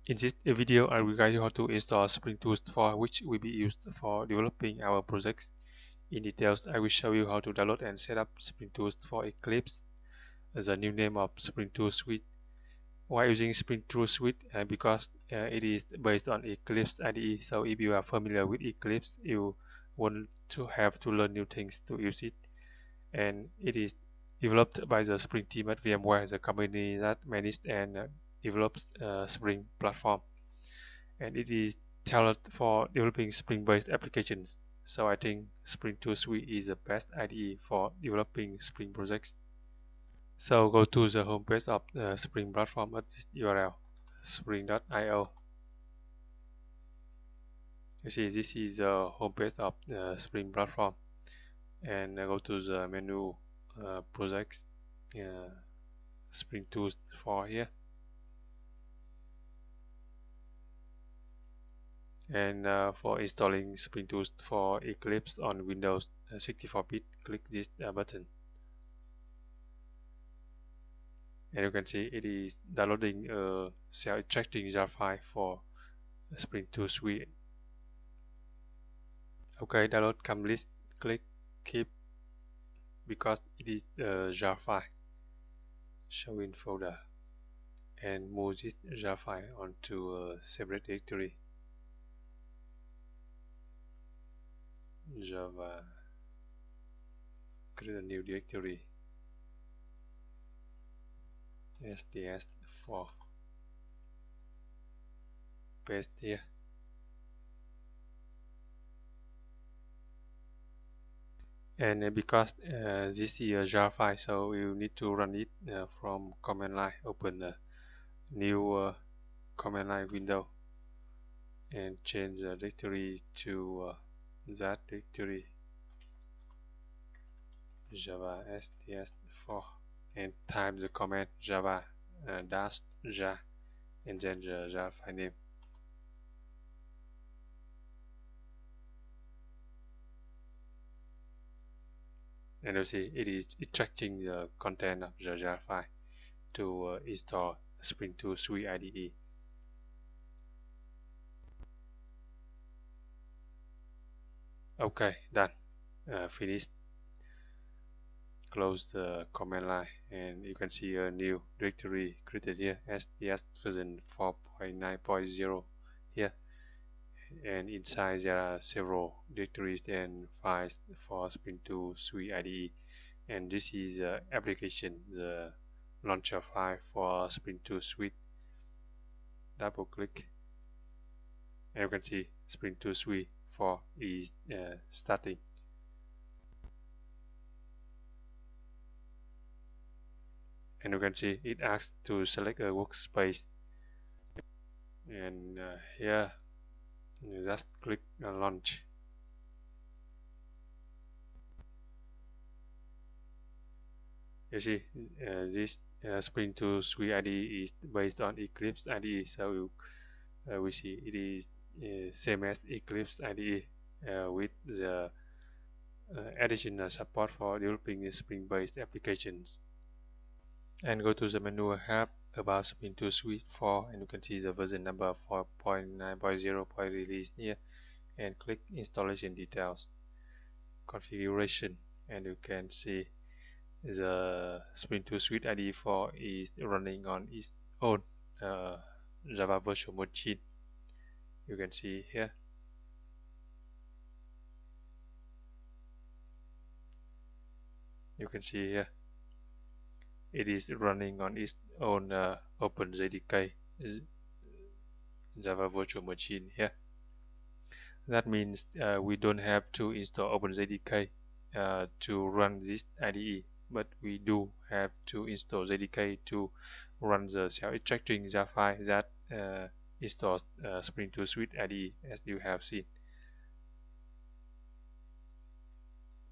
In this video, I will guide you how to install Spring Tools for which will be used for developing our projects. In details, I will show you how to download and set up Spring Tools for Eclipse, the new name of Spring Tools Suite. Why using Spring Tools Suite? Because it is based on Eclipse IDE. So if you are familiar with Eclipse, you want to have to learn new things to use it. And it is developed by the Spring team at VMware, the company that manages and develops Spring platform. And it is tailored for developing Spring-based applications. So I think Spring Tools Suite is the best IDE for developing Spring projects. So go to the homepage of the Spring platform at this URL, spring.io. You see, this is the homepage of the Spring platform. And go to the menu projects, Spring Tools for here. And for installing Spring Tools for Eclipse on Windows 64-bit, click this button. And you can see it is downloading a self-extracting jar file for Spring Tools Suite. Okay, download come list, click keep because it is a jar file. Show in folder and move this jar file onto a separate directory. Java, create a new directory, STS 4, paste here. And because this is a jar file, so you need to run it from command line. Open a new command line window and change the directory to that directory, Java STS4, and type the command java -jar and then the jar file name. And you see it is extracting the content of the jar file to install Spring Tools Suite IDE. Okay, done. Finished. Close the command line and you can see a new directory created here, STS version 4.9.0 here. And inside there are several directories and files for Spring Tools Suite IDE. And this is the application, the launcher file for Spring Tools Suite. Double click and you can see Spring Tools Suite 4 is starting. And you can see it asks to select a workspace. And here you just click on launch. You see this Spring Tools Suite IDE is based on Eclipse IDE, so we see it is same as Eclipse IDE with the additional support for developing Spring-based applications. And go to the menu Help about Spring Tools Suite 4, and you can see the version number 4.9.0 release here, and click Installation Details, Configuration, and you can see the Spring Tools Suite IDE 4 is running on its own Java virtual machine. You can see here. You can see here it is running on its own OpenJDK Java virtual machine here. That means we don't have to install OpenJDK to run this IDE, but we do have to install JDK to run the self-extracting jar file that installs Spring Tools Suite IDE, as you have seen.